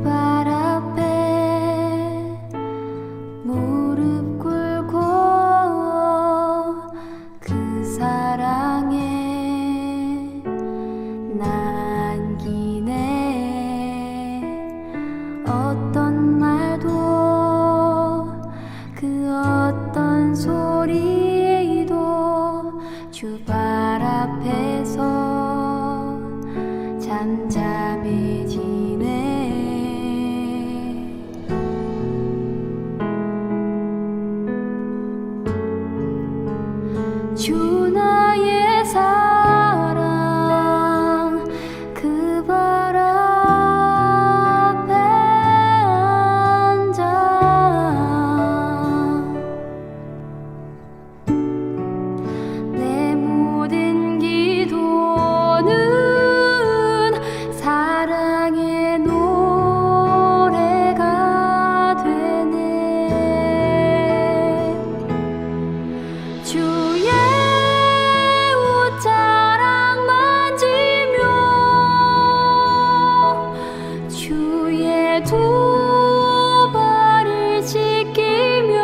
발 앞에 무릎 꿇고 그 사랑에 남기네. 어떤 말도 그 어떤 소리도 주 발 앞에서 잠잠해지네. 주 나의 사랑 그 발 앞에 앉아 내 모든 기도는 사랑의 노래가 되네. 주의 옷자락 만지며 주의 두 발을 씻기며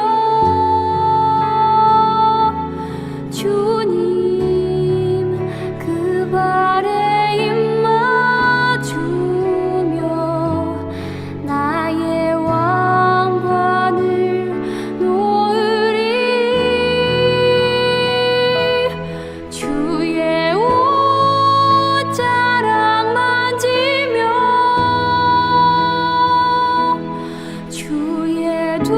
주님 그 발에 입 맞추며 나의 왕관을 놓으리. 주의 옷자락 만지며 주의 두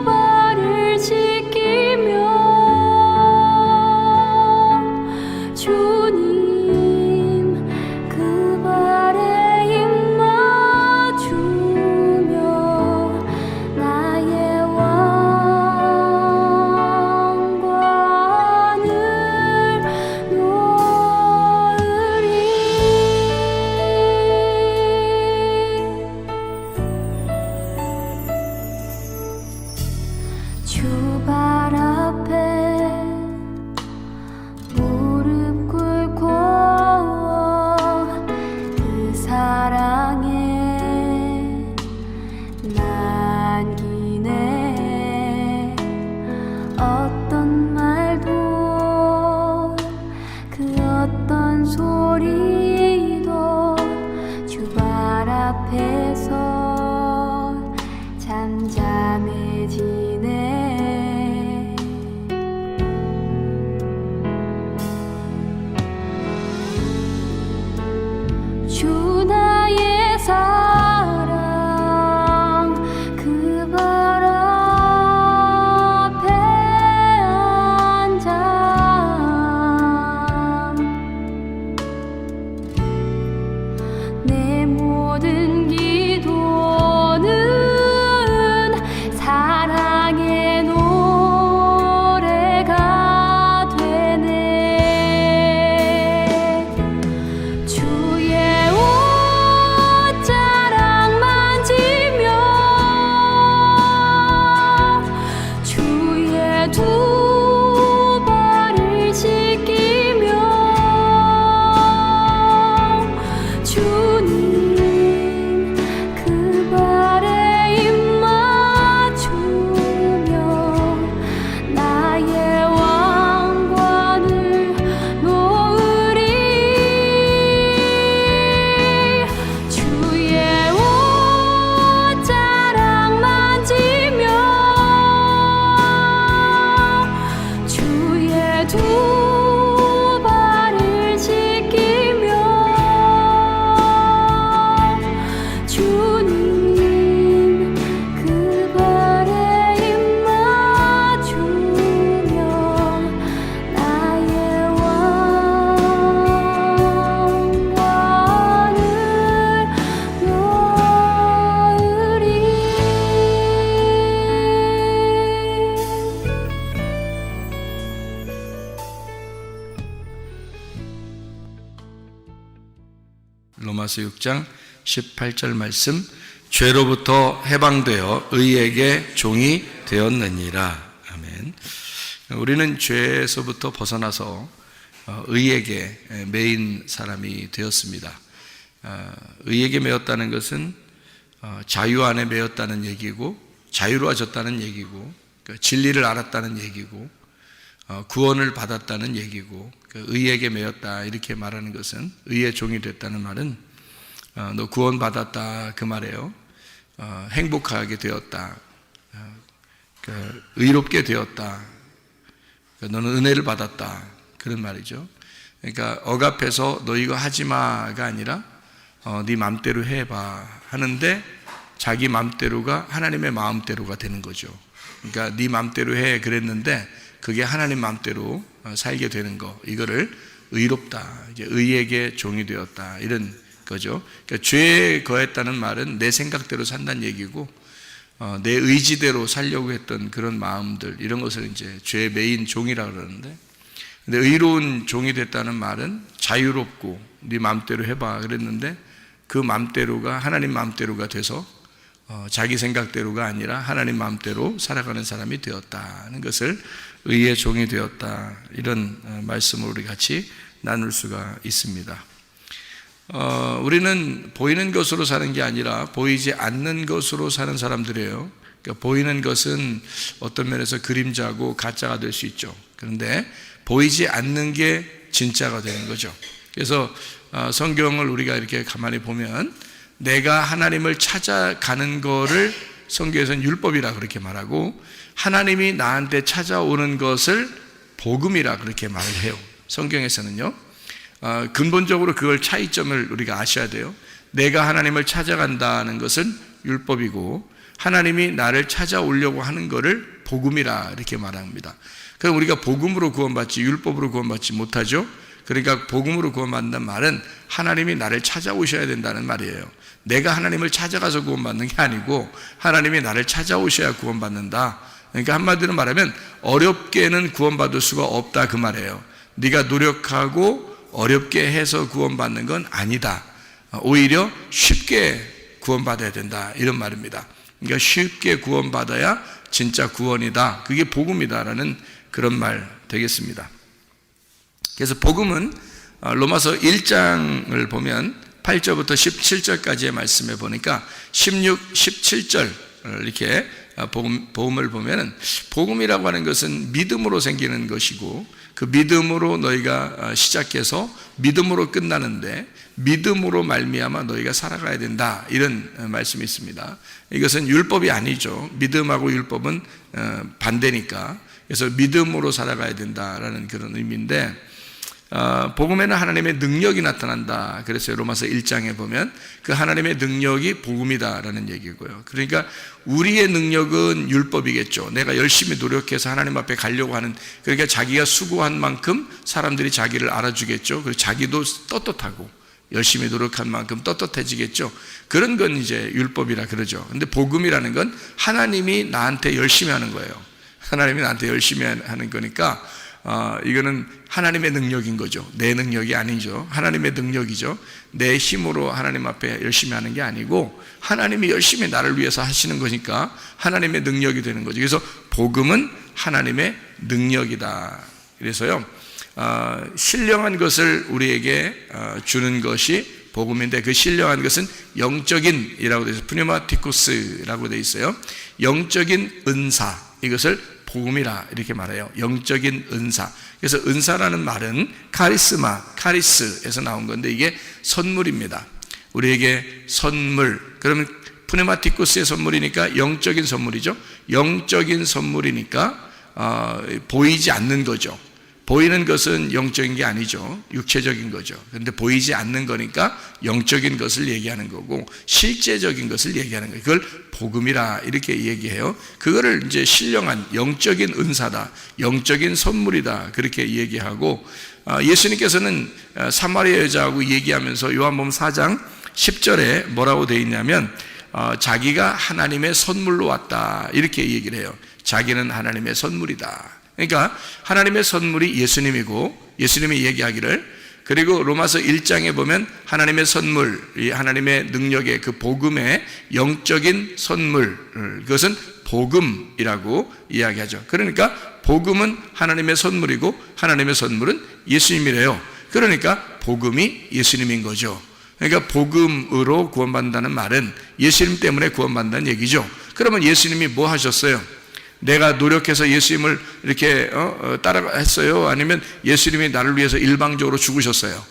발을 씻기며 주님 그 발에 입 맞추며 나의 왕관을 놓으리. 주 발 앞에 무릎 꿇고 그 사랑에 남기네. 어떤 말도 그 어떤 소리도 주 발 앞에서 잠잠해지네. 주 나의 사랑 그 발 앞에 앉아 내 모든 기도는 사랑의 노래가 되네. 주의 옷자락 만지며 주의 두 발을 씻기며 주님 그 발에 입 맞추며 나의 왕관을 놓으리. 주의 옷자락 만지며 주의 두 발을 씻기며 주님 그 발에 입 맞추며 나의 왕관을 놓으리. 로마서 6장 18절 말씀, 죄로부터 해방되어 의에게 종이 되었느니라. 아멘. 우리는 죄에서부터 벗어나서 의에게 매인 사람이 되었습니다. 의에게 매였다는 것은 자유 안에 매였다는 얘기고, 자유로워졌다는 얘기고, 진리를 알았다는 얘기고, 구원을 받았다는 얘기고, 의에게 매였다 이렇게 말하는 것은, 의의 종이 됐다는 말은 너 구원 받았다 그 말이에요. 행복하게 되었다, 의롭게 되었다, 너는 은혜를 받았다 그런 말이죠. 그러니까 억압해서 너 이거 하지마가 아니라 네 맘대로 해봐 하는데, 자기 맘대로가 하나님의 마음대로가 되는 거죠. 그러니까 네 맘대로 해 그랬는데 그게 하나님 맘대로 살게 되는 거, 이거를 의롭다, 이제 의에게 종이 되었다 이런 거죠. 그러니까 죄에 거했다는 말은 내 생각대로 산다는 얘기고, 내 의지대로 살려고 했던 그런 마음들, 이런 것을 이제 죄의 매인 종이라고 그러는데, 근데 의로운 종이 됐다는 말은 자유롭고 네 마음대로 해봐 그랬는데 그 마음대로가 하나님 마음대로가 돼서 자기 생각대로가 아니라 하나님 마음대로 살아가는 사람이 되었다는 것을 의의 종이 되었다, 이런 말씀을 우리 같이 나눌 수가 있습니다. 우리는 보이는 것으로 사는 게 아니라 보이지 않는 것으로 사는 사람들이에요. 그러니까 보이는 것은 어떤 면에서 그림자고 가짜가 될 수 있죠. 그런데 보이지 않는 게 진짜가 되는 거죠. 그래서 성경을 우리가 이렇게 가만히 보면 내가 하나님을 찾아가는 거를 성경에서는 율법이라 그렇게 말하고, 하나님이 나한테 찾아오는 것을 복음이라 그렇게 말을 해요. 성경에서는요. 근본적으로 그걸 차이점을 우리가 아셔야 돼요. 내가 하나님을 찾아간다는 것은 율법이고, 하나님이 나를 찾아오려고 하는 것을 복음이라 이렇게 말합니다. 그럼 우리가 복음으로 구원받지 율법으로 구원받지 못하죠. 그러니까 복음으로 구원받는다는 말은 하나님이 나를 찾아오셔야 된다는 말이에요. 내가 하나님을 찾아가서 구원받는 게 아니고 하나님이 나를 찾아오셔야 구원받는다. 그러니까 한마디로 말하면 어렵게는 구원받을 수가 없다 그 말이에요. 네가 노력하고 어렵게 해서 구원받는 건 아니다. 오히려 쉽게 구원받아야 된다 이런 말입니다. 그러니까 쉽게 구원받아야 진짜 구원이다, 그게 복음이다라는 그런 말 되겠습니다. 그래서 복음은 로마서 1장을 보면 8절부터 17절까지의 말씀에 보니까 16, 17절 이렇게 복음을 보면은, 복음이라고 하는 것은 믿음으로 생기는 것이고, 그 믿음으로 너희가 시작해서 믿음으로 끝나는데 믿음으로 말미암아 너희가 살아가야 된다, 이런 말씀이 있습니다. 이것은 율법이 아니죠. 믿음하고 율법은 반대니까. 그래서 믿음으로 살아가야 된다라는 그런 의미인데, 복음에는 하나님의 능력이 나타난다 그랬어요. 로마서 1장에 보면 그 하나님의 능력이 복음이다라는 얘기고요. 그러니까 우리의 능력은 율법이겠죠. 내가 열심히 노력해서 하나님 앞에 가려고 하는, 그러니까 자기가 수고한 만큼 사람들이 자기를 알아주겠죠. 그리고 자기도 떳떳하고 열심히 노력한 만큼 떳떳해지겠죠. 그런 건 이제 율법이라 그러죠. 근데 복음이라는 건 하나님이 나한테 열심히 하는 거예요. 하나님이 나한테 열심히 하는 거니까 이거는 하나님의 능력인 거죠. 내 능력이 아니죠. 하나님의 능력이죠. 내 힘으로 하나님 앞에 열심히 하는 게 아니고 하나님이 열심히 나를 위해서 하시는 거니까 하나님의 능력이 되는 거죠. 그래서 복음은 하나님의 능력이다. 그래서요, 신령한 것을 우리에게 주는 것이 복음인데, 그 신령한 것은 영적인이라고 되어 있어요. 푸네마티쿠스라고 되어 있어요. 영적인 은사, 이것을 복음이라 이렇게 말해요. 영적인 은사. 그래서 은사라는 말은 카리스마, 카리스에서 나온 건데 이게 선물입니다. 우리에게 선물. 그러면 푸네마티쿠스의 선물이니까 영적인 선물이죠. 영적인 선물이니까 보이지 않는 거죠. 보이는 것은 영적인 게 아니죠. 육체적인 거죠. 그런데 보이지 않는 거니까 영적인 것을 얘기하는 거고 실제적인 것을 얘기하는 거예요. 그걸 복음이라 이렇게 얘기해요. 그거를 이제 신령한 영적인 은사다, 영적인 선물이다 그렇게 얘기하고, 예수님께서는 사마리아 여자하고 얘기하면서 요한복음 4장 10절에 뭐라고 되어 있냐면 자기가 하나님의 선물로 왔다 이렇게 얘기를 해요. 자기는 하나님의 선물이다. 그러니까 하나님의 선물이 예수님이고, 예수님이 얘기하기를, 그리고 로마서 1장에 보면 하나님의 선물, 이 하나님의 능력의 그 복음의 영적인 선물, 그것은 복음이라고 이야기하죠. 그러니까 복음은 하나님의 선물이고 하나님의 선물은 예수님이래요. 그러니까 복음이 예수님인 거죠. 그러니까 복음으로 구원받는다는 말은 예수님 때문에 구원받는다는 얘기죠. 그러면 예수님이 뭐 하셨어요? 내가 노력해서 예수님을 이렇게 따라했어요? 아니면 예수님이 나를 위해서 일방적으로 죽으셨어요?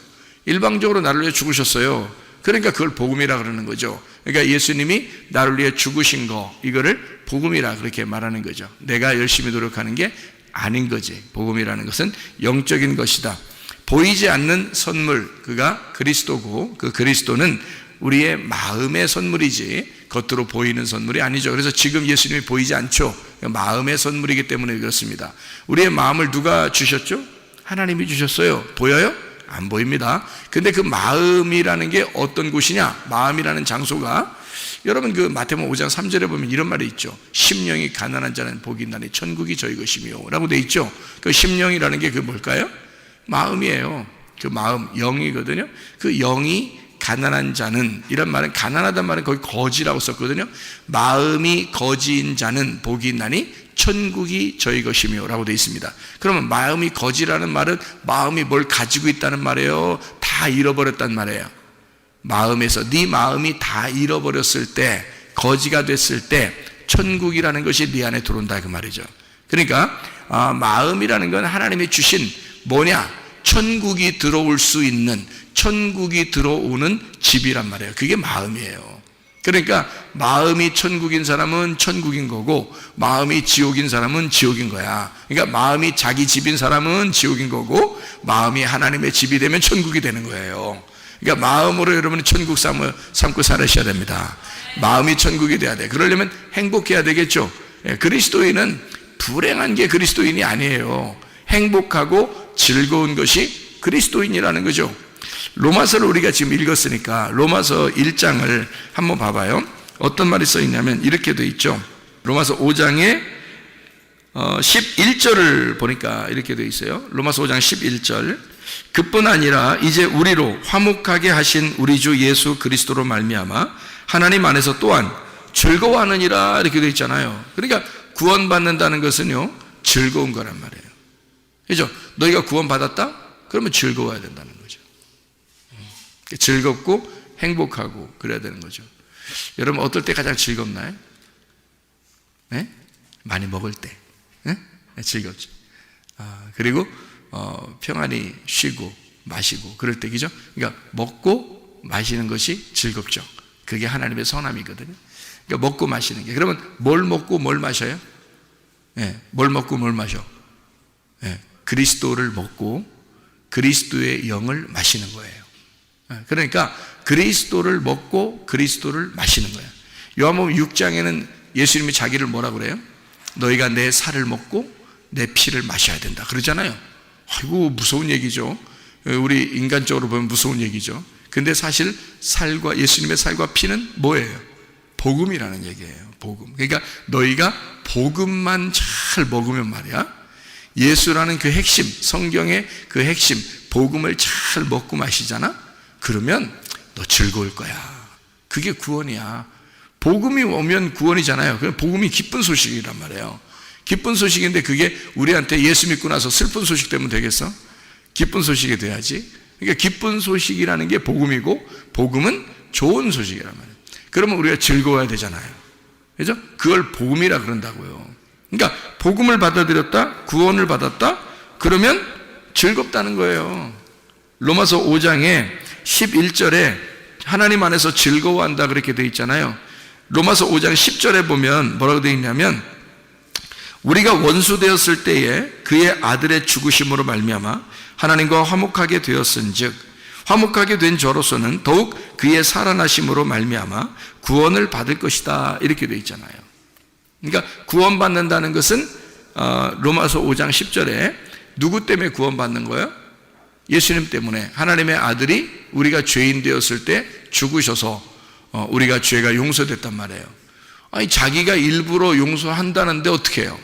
일방적으로 나를 위해 죽으셨어요. 그러니까 그걸 복음이라 그러는 거죠. 그러니까 예수님이 나를 위해 죽으신 거, 이거를 복음이라 그렇게 말하는 거죠. 내가 열심히 노력하는 게 아닌 거지. 복음이라는 것은 영적인 것이다. 보이지 않는 선물, 그가 그리스도고, 그 그리스도는 우리의 마음의 선물이지 겉으로 보이는 선물이 아니죠. 그래서 지금 예수님이 보이지 않죠. 마음의 선물이기 때문에 그렇습니다. 우리의 마음을 누가 주셨죠? 하나님이 주셨어요. 보여요? 안 보입니다. 근데 그 마음이라는 게 어떤 곳이냐? 마음이라는 장소가, 여러분 그 마태복음 5장 3절에 보면 이런 말이 있죠. 심령이 가난한 자는 복이 있나니 천국이 저희 것이며 라고 돼 있죠. 그 심령이라는 게 그 뭘까요? 마음이에요. 그 마음, 영이거든요. 그 영이 가난한 자는, 이런 말은, 가난하단 말은 거기 거지라고 썼거든요. 마음이 거지인 자는 복이 있나니 천국이 저희 것이며 라고 되어 있습니다. 그러면 마음이 거지라는 말은 마음이 뭘 가지고 있다는 말이에요? 다 잃어버렸단 말이에요. 마음에서 네 마음이 다 잃어버렸을 때, 거지가 됐을 때 천국이라는 것이 네 안에 들어온다 그 말이죠. 그러니까 마음이라는 건 하나님이 주신 뭐냐? 천국이 들어올 수 있는, 천국이 들어오는 집이란 말이에요. 그게 마음이에요. 그러니까 마음이 천국인 사람은 천국인 거고, 마음이 지옥인 사람은 지옥인 거야. 그러니까 마음이 자기 집인 사람은 지옥인 거고, 마음이 하나님의 집이 되면 천국이 되는 거예요. 그러니까 마음으로 여러분이 천국 삼고 살으셔야 됩니다. 마음이 천국이 돼야 돼. 그러려면 행복해야 되겠죠. 그리스도인은 불행한 게 그리스도인이 아니에요. 행복하고 즐거운 것이 그리스도인이라는 거죠. 로마서를 우리가 지금 읽었으니까 로마서 1장을 한번 봐봐요. 어떤 말이 써 있냐면 이렇게 돼 있죠. 로마서 5장에 11절을 보니까 이렇게 돼 있어요. 로마서 5장 11절. 그뿐 아니라 이제 우리로 화목하게 하신 우리 주 예수 그리스도로 말미암아 하나님 안에서 또한 즐거워하느니라 이렇게 돼 있잖아요. 그러니까 구원받는다는 것은요, 즐거운 거란 말이에요. 그죠? 너희가 구원받았다? 그러면 즐거워야 된다는 거죠. 즐겁고 행복하고 그래야 되는 거죠. 여러분 어떨 때 가장 즐겁나요? 네? 많이 먹을 때. 네? 즐겁죠. 그리고 평안히 쉬고 마시고 그럴 때, 그죠? 그러니까 먹고 마시는 것이 즐겁죠. 그게 하나님의 선함이거든요. 그러니까 먹고 마시는 게. 그러면 뭘 먹고 뭘 마셔요? 네, 뭘 먹고 뭘 마셔? 네, 그리스도를 먹고 그리스도의 영을 마시는 거예요. 그러니까 그리스도를 먹고 그리스도를 마시는 거예요. 요한복음 6장에는 예수님이 자기를 뭐라 그래요? 너희가 내 살을 먹고 내 피를 마셔야 된다 그러잖아요. 아이고 무서운 얘기죠. 우리 인간적으로 보면 무서운 얘기죠. 근데 사실 살과, 예수님의 살과 피는 뭐예요? 복음이라는 얘기예요. 복음. 그러니까 너희가 복음만 잘 먹으면 말이야, 예수라는 그 핵심, 성경의 그 핵심 복음을 잘 먹고 마시잖아. 그러면 너 즐거울 거야. 그게 구원이야. 복음이 오면 구원이잖아요. 복음이 기쁜 소식이란 말이에요. 기쁜 소식인데 그게 우리한테 예수 믿고 나서 슬픈 소식 되면 되겠어? 기쁜 소식이 돼야지. 그러니까 기쁜 소식이라는 게 복음이고, 복음은 좋은 소식이란 말이에요. 그러면 우리가 즐거워야 되잖아요. 그죠? 그걸 복음이라 그런다고요. 그러니까 복음을 받아들였다, 구원을 받았다, 그러면 즐겁다는 거예요. 로마서 5장에 11절에 하나님 안에서 즐거워한다 그렇게 되어 있잖아요. 로마서 5장 10절에 보면 뭐라고 되어 있냐면, 우리가 원수 되었을 때에 그의 아들의 죽으심으로 말미암아 하나님과 화목하게 되었은즉 화목하게 된 저로서는 더욱 그의 살아나심으로 말미암아 구원을 받을 것이다 이렇게 되어 있잖아요. 그러니까 구원받는다는 것은 로마서 5장 10절에 누구 때문에 구원받는 거예요? 예수님 때문에. 하나님의 아들이 우리가 죄인 되었을 때 죽으셔서 우리가 죄가 용서됐단 말이에요. 아니 자기가 일부러 용서한다는데 어떻게 해요?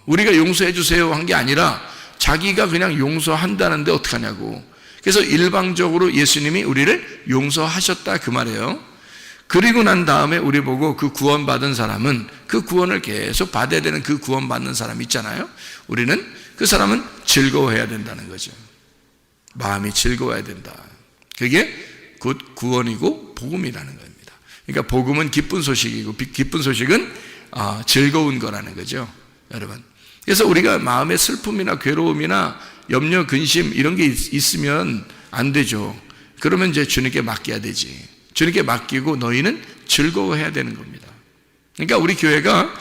우리가 용서해 주세요 한 게 아니라 자기가 그냥 용서한다는데 어떡하냐고. 그래서 일방적으로 예수님이 우리를 용서하셨다 그 말이에요. 그리고 난 다음에 우리 보고 그 구원받은 사람은 그 구원을 계속 받아야 되는 그 구원받는 사람 있잖아요. 우리는 그 사람은 즐거워해야 된다는 거죠. 마음이 즐거워야 된다. 그게 곧 구원이고 복음이라는 겁니다. 그러니까 복음은 기쁜 소식이고 기쁜 소식은 즐거운 거라는 거죠, 여러분. 그래서 우리가 마음의 슬픔이나 괴로움이나 염려, 근심 이런 게 있으면 안 되죠. 그러면 이제 주님께 맡겨야 되지. 주님께 맡기고 너희는 즐거워해야 되는 겁니다. 그러니까 우리 교회가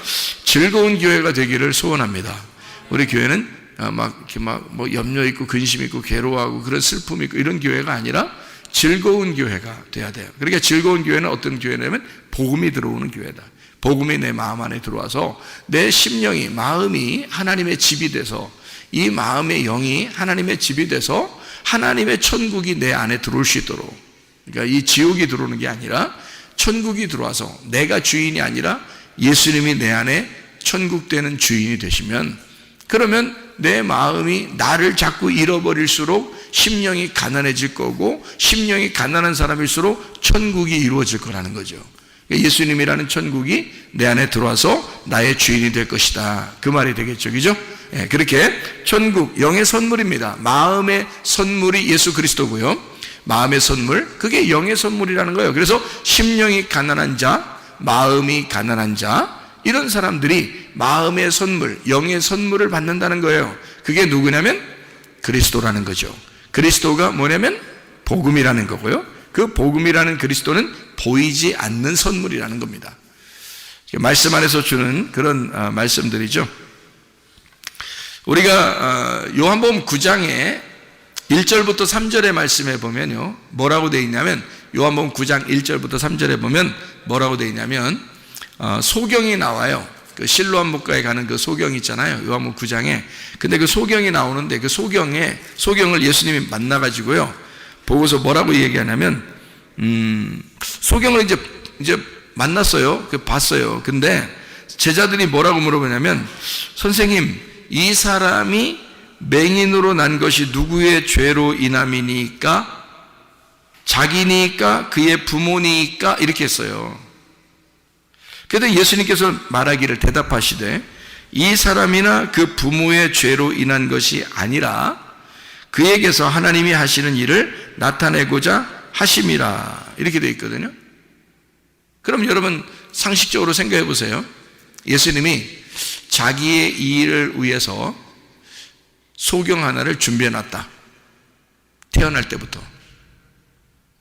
즐거운 교회가 되기를 소원합니다. 우리 교회는 뭐 염려 있고 근심 있고 괴로워하고 그런 슬픔 있고 이런 교회가 아니라 즐거운 교회가 돼야 돼요. 그러니까 즐거운 교회는 어떤 교회냐면 복음이 들어오는 교회다. 복음이 내 마음 안에 들어와서 내 심령이, 마음이 하나님의 집이 돼서 이 마음의 영이 하나님의 집이 돼서 하나님의 천국이 내 안에 들어올 수 있도록, 그러니까 이 지옥이 들어오는 게 아니라 천국이 들어와서 내가 주인이 아니라 예수님이 내 안에 천국 되는 주인이 되시면, 그러면 내 마음이 나를 자꾸 잃어버릴수록 심령이 가난해질 거고, 심령이 가난한 사람일수록 천국이 이루어질 거라는 거죠. 예수님이라는 천국이 내 안에 들어와서 나의 주인이 될 것이다, 그 말이 되겠죠, 그죠? 그렇게 천국, 영의 선물입니다. 마음의 선물이 예수 그리스도고요, 마음의 선물, 그게 영의 선물이라는 거예요. 그래서 심령이 가난한 자, 마음이 가난한 자, 이런 사람들이 마음의 선물, 영의 선물을 받는다는 거예요. 그게 누구냐면 그리스도라는 거죠. 그리스도가 뭐냐면 복음이라는 거고요, 그 복음이라는 그리스도는 보이지 않는 선물이라는 겁니다. 말씀 안에서 주는 그런 말씀들이죠. 우리가 요한복음 9장에 1절부터 3절의 말씀에 보면요, 뭐라고 되어 있냐면, 요한복음 9장 1절부터 3절에 보면 뭐라고 되어 있냐면, 소경이 나와요. 그 실로암 목가에 가는 그 소경 있잖아요, 요한복음 9장에. 근데 그 소경이 나오는데 그 소경을 예수님이 만나가지고요, 보고서 뭐라고 얘기하냐면, 소경을 이제 만났어요. 봤어요. 근데 제자들이 뭐라고 물어보냐면, 선생님, 이 사람이 맹인으로 난 것이 누구의 죄로 인함이니까? 자기니까? 그의 부모니까? 이렇게 했어요. 그런데 예수님께서 말하기를, 대답하시되, 이 사람이나 그 부모의 죄로 인한 것이 아니라 그에게서 하나님이 하시는 일을 나타내고자 하심이라, 이렇게 되어 있거든요. 그럼 여러분 상식적으로 생각해 보세요. 예수님이 자기의 일을 위해서 소경 하나를 준비해 놨다, 태어날 때부터.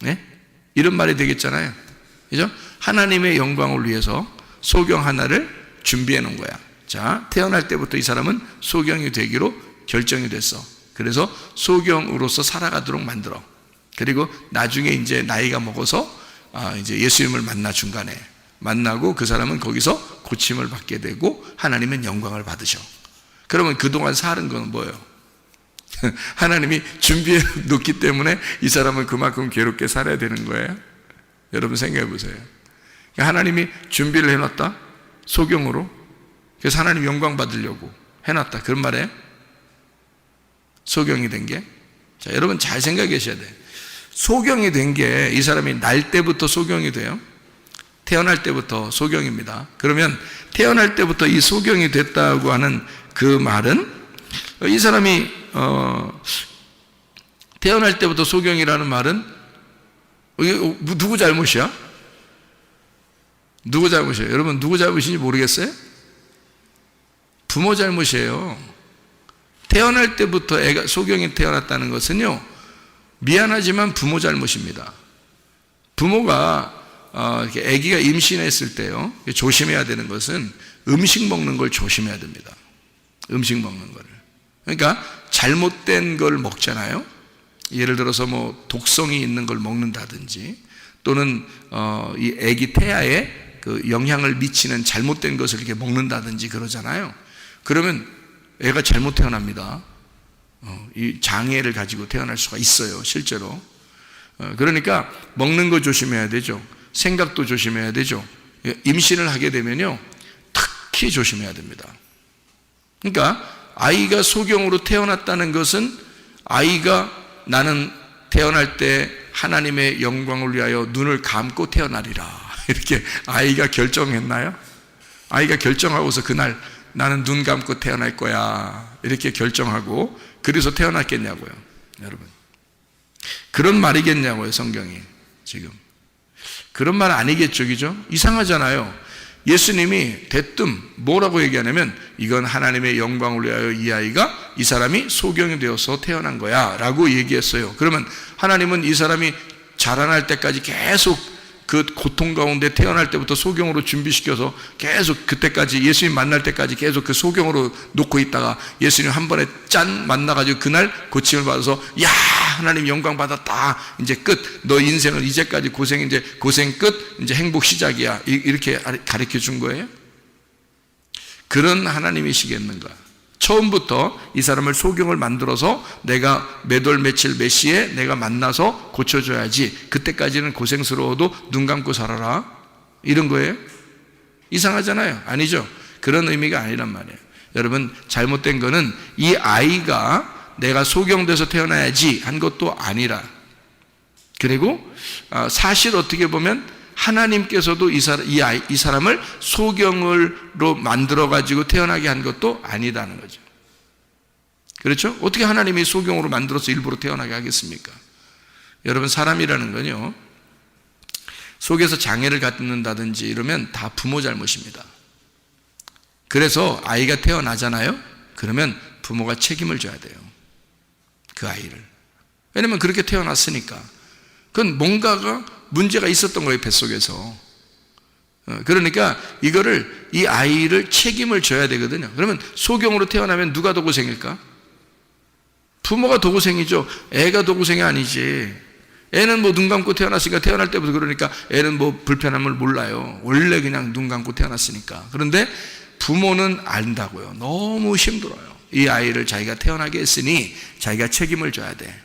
네? 이런 말이 되겠잖아요, 그죠? 하나님의 영광을 위해서 소경 하나를 준비해 놓은 거야. 자, 태어날 때부터 이 사람은 소경이 되기로 결정이 됐어. 그래서 소경으로서 살아가도록 만들어. 그리고 나중에 이제 나이가 먹어서 이제 예수님을 만나, 중간에 만나고 그 사람은 거기서 고침을 받게 되고 하나님은 영광을 받으셔. 그러면 그동안 사는 건 뭐예요? 하나님이 준비해 놓기 때문에 이 사람은 그만큼 괴롭게 살아야 되는 거예요. 여러분 생각해 보세요. 하나님이 준비를 해놨다, 소경으로. 그래서 하나님 영광 받으려고 해놨다, 그런 말이에요. 소경이 된 게. 자, 여러분 잘 생각해 계셔야 돼요. 소경이 된 게, 이 사람이 날 때부터 소경이 돼요. 태어날 때부터 소경입니다. 그러면 태어날 때부터 이 소경이 됐다고 하는 그 말은, 이 사람이 태어날 때부터 소경이라는 말은 누구 잘못이야? 누구 잘못이에요? 여러분 누구 잘못인지 모르겠어요? 부모 잘못이에요. 태어날 때부터 애가 소경이 태어났다는 것은요, 미안하지만 부모 잘못입니다. 부모가 이렇게 아기가 임신했을 때요, 조심해야 되는 것은 음식 먹는 걸 조심해야 됩니다. 음식 먹는 거를. 그러니까 잘못된 걸 먹잖아요. 예를 들어서 뭐 독성이 있는 걸 먹는다든지, 또는 이 아기 태아에 그 영향을 미치는 잘못된 것을 이렇게 먹는다든지 그러잖아요. 그러면 애가 잘못 태어납니다. 이 장애를 가지고 태어날 수가 있어요, 실제로. 그러니까 먹는 거 조심해야 되죠. 생각도 조심해야 되죠. 임신을 하게 되면요, 특히 조심해야 됩니다. 그러니까 아이가 소경으로 태어났다는 것은, 아이가 나는 태어날 때 하나님의 영광을 위하여 눈을 감고 태어나리라, 이렇게 아이가 결정했나요? 아이가 결정하고서 그날 나는 눈 감고 태어날 거야, 이렇게 결정하고 그래서 태어났겠냐고요, 여러분. 그런 말이겠냐고요, 성경이. 지금. 그런 말 아니겠죠, 그죠? 이상하잖아요. 예수님이 대뜸 뭐라고 얘기하냐면 이건 하나님의 영광을 위하여 이 사람이 소경이 되어서 태어난 거야 라고 얘기했어요. 그러면 하나님은 이 사람이 자라날 때까지 계속 그 고통 가운데 태어날 때부터 소경으로 준비시켜서 계속 그때까지 예수님 만날 때까지 계속 그 소경으로 놓고 있다가 예수님 한 번에 짠 만나가지고 그날 고침을 받아서 야 하나님 영광 받았다 이제 끝 너 인생은 이제까지 고생 이제 고생 끝 이제 행복 시작이야 이렇게 가르쳐 준 거예요? 그런 하나님이시겠는가? 처음부터 이 사람을 소경을 만들어서 내가 몇 월 며칠 몇 시에 내가 만나서 고쳐줘야지 그때까지는 고생스러워도 눈 감고 살아라 이런 거예요? 이상하잖아요. 아니죠. 그런 의미가 아니란 말이에요. 여러분 잘못된 거는 이 아이가 내가 소경돼서 태어나야지 한 것도 아니라 그리고 사실 어떻게 보면 하나님께서도 이 사람을 소경으로 만들어가지고 태어나게 한 것도 아니다는 거죠. 그렇죠? 어떻게 하나님이 소경으로 만들어서 일부러 태어나게 하겠습니까? 여러분 사람이라는 건요 속에서 장애를 갖는다든지 이러면 다 부모 잘못입니다. 그래서 아이가 태어나잖아요. 그러면 부모가 책임을 져야 돼요. 그 아이를. 왜냐면 그렇게 태어났으니까. 그건 뭔가가 문제가 있었던 거예요, 뱃속에서. 그러니까 이거를 이 아이를 책임을 져야 되거든요. 그러면 소경으로 태어나면 누가 더 고생일까? 부모가 더 고생이죠. 애가 더 고생이 아니지. 애는 뭐 눈 감고 태어났으니까 태어날 때부터 그러니까 애는 뭐 불편함을 몰라요. 원래 그냥 눈 감고 태어났으니까. 그런데 부모는 안다고요. 너무 힘들어요. 이 아이를 자기가 태어나게 했으니 자기가 책임을 져야 돼.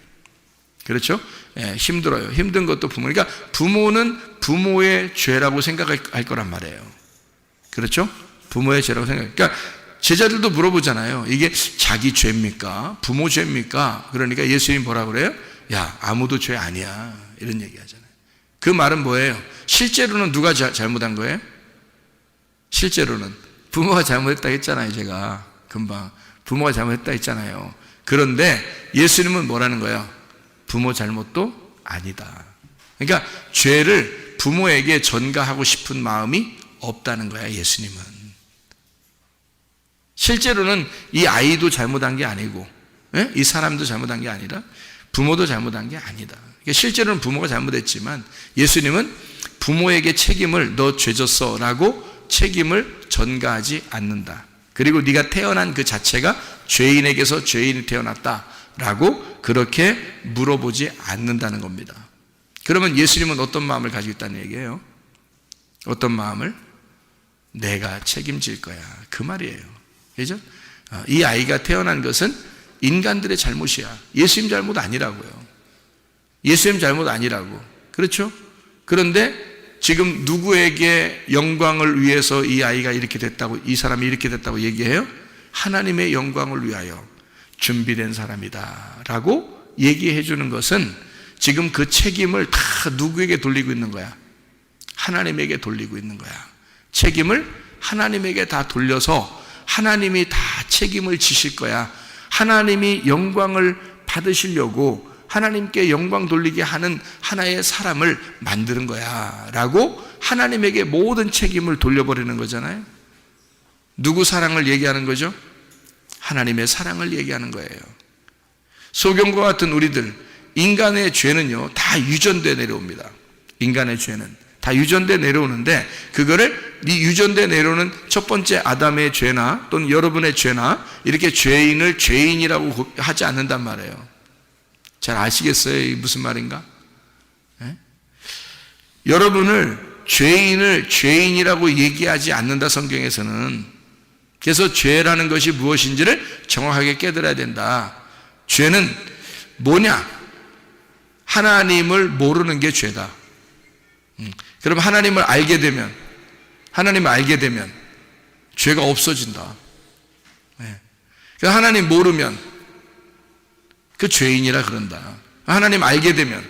그렇죠? 예, 힘들어요. 힘든 것도 부모. 그러니까 부모는 부모의 죄라고 생각할 거란 말이에요. 그렇죠? 부모의 죄라고 생각. 그러니까 제자들도 물어보잖아요. 이게 자기 죄입니까? 부모 죄입니까? 그러니까 예수님이 뭐라 그래요? 야, 아무도 죄 아니야. 이런 얘기 하잖아요. 그 말은 뭐예요? 실제로는 누가 잘못한 거예요? 실제로는 부모가 잘못했다 했잖아요. 제가 금방 부모가 잘못했다 했잖아요. 그런데 예수님은 뭐라는 거예요? 부모 잘못도 아니다. 그러니까 죄를 부모에게 전가하고 싶은 마음이 없다는 거야, 예수님은. 실제로는 이 아이도 잘못한 게 아니고, 이 사람도 잘못한 게 아니라, 부모도 잘못한 게 아니다. 그러니까 실제로는 부모가 잘못했지만, 예수님은 부모에게 책임을 너 죄졌어 라고 책임을 전가하지 않는다. 그리고 네가 태어난 그 자체가 죄인에게서 죄인이 태어났다 라고 그렇게 물어보지 않는다는 겁니다. 그러면 예수님은 어떤 마음을 가지고 있다는 얘기예요? 어떤 마음을? 내가 책임질 거야. 그 말이에요. 그죠? 이 아이가 태어난 것은 인간들의 잘못이야. 예수님 잘못 아니라고요. 예수님 잘못 아니라고. 그렇죠? 그런데 지금 누구에게 영광을 위해서 이 아이가 이렇게 됐다고, 이 사람이 이렇게 됐다고 얘기해요? 하나님의 영광을 위하여 준비된 사람이다 라고 얘기해 주는 것은 지금 그 책임을 다 누구에게 돌리고 있는 거야? 하나님에게 돌리고 있는 거야. 책임을 하나님에게 다 돌려서 하나님이 다 책임을 지실 거야. 하나님이 영광을 받으시려고 하나님께 영광 돌리게 하는 하나의 사람을 만드는 거야 라고 하나님에게 모든 책임을 돌려버리는 거잖아요. 누구 사랑을 얘기하는 거죠? 하나님의 사랑을 얘기하는 거예요. 소경과 같은 우리들, 인간의 죄는요 다 유전돼 내려옵니다. 인간의 죄는 다 유전돼 내려오는데 그거를 이 유전돼 내려오는 첫 번째 아담의 죄나 또는 여러분의 죄나 이렇게 죄인을 죄인이라고 하지 않는단 말이에요. 잘 아시겠어요? 이게 무슨 말인가? 네? 여러분을 죄인을 죄인이라고 얘기하지 않는다, 성경에서는. 그래서 죄라는 것이 무엇인지를 정확하게 깨달아야 된다. 죄는 뭐냐? 하나님을 모르는 게 죄다. 그럼 하나님을 알게 되면 죄가 없어진다. 네. 하나님 모르면 그 죄인이라 그런다. 하나님 알게 되면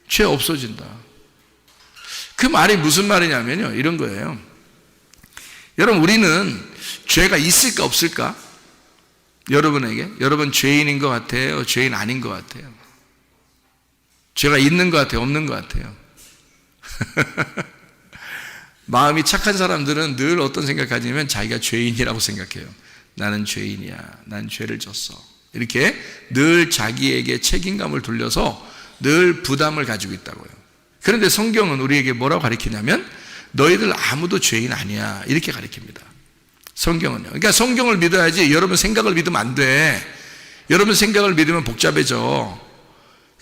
죄 없어진다. 그 말이 무슨 말이냐면요, 이런 거예요. 여러분, 우리는 죄가 있을까 없을까? 여러분에게? 여러분 죄인인 것 같아요? 죄인 아닌 것 같아요? 죄가 있는 것 같아요? 없는 것 같아요? 마음이 착한 사람들은 늘 어떤 생각하냐면 자기가 죄인이라고 생각해요. 나는 죄인이야. 난 죄를 졌어. 이렇게 늘 자기에게 책임감을 돌려서 늘 부담을 가지고 있다고요. 그런데 성경은 우리에게 뭐라고 가르치냐면 너희들 아무도 죄인 아니야. 이렇게 가르칩니다. 성경은요. 그러니까 성경을 믿어야지 여러분 생각을 믿으면 안 돼. 여러분 생각을 믿으면 복잡해져.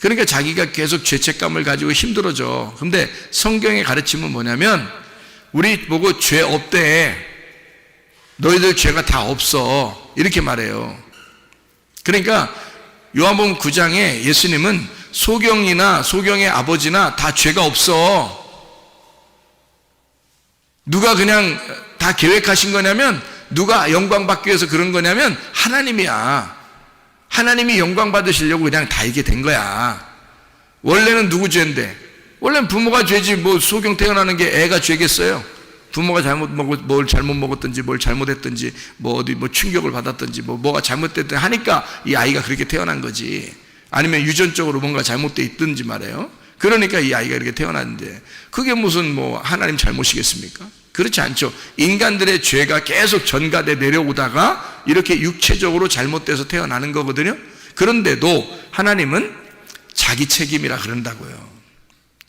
그러니까 자기가 계속 죄책감을 가지고 힘들어져. 근데 성경의 가르침은 뭐냐면 우리 보고 죄 없대. 너희들 죄가 다 없어. 이렇게 말해요. 그러니까 요한복음 9장에 예수님은 소경이나 소경의 아버지나 다 죄가 없어. 누가 그냥 다 계획하신 거냐면 누가 영광 받기 위해서 그런 거냐면 하나님이야. 하나님이 영광 받으시려고 그냥 다 이게 된 거야. 원래는 누구 죄인데? 원래는 부모가 죄지 뭐 소경 태어나는 게 애가 죄겠어요? 부모가 뭘 잘못 먹었든지 뭘 잘못했든지 뭐 어디 뭐 충격을 받았든지 뭐가 잘못됐든지 하니까 이 아이가 그렇게 태어난 거지. 아니면 유전적으로 뭔가 잘못돼 있든지 말이에요. 그러니까 이 아이가 이렇게 태어났는데 그게 무슨 뭐 하나님 잘못이겠습니까? 그렇지 않죠. 인간들의 죄가 계속 전가돼 내려오다가 이렇게 육체적으로 잘못돼서 태어나는 거거든요. 그런데도 하나님은 자기 책임이라 그런다고요.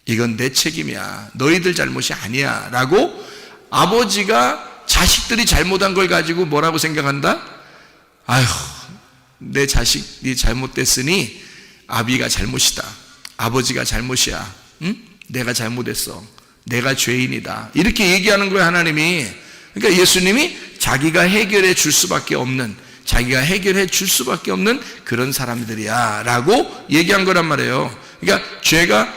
이건 내 책임이야. 너희들 잘못이 아니야. 라고 아버지가 자식들이 잘못한 걸 가지고 뭐라고 생각한다? 아휴, 내 자식이 잘못됐으니 아비가 잘못이다. 아버지가 잘못이야. 응? 내가 잘못했어. 내가 죄인이다. 이렇게 얘기하는 거예요, 하나님이. 그러니까 예수님이 자기가 해결해 줄 수밖에 없는, 자기가 해결해 줄 수밖에 없는 그런 사람들이야 라고 얘기한 거란 말이에요. 그러니까 죄가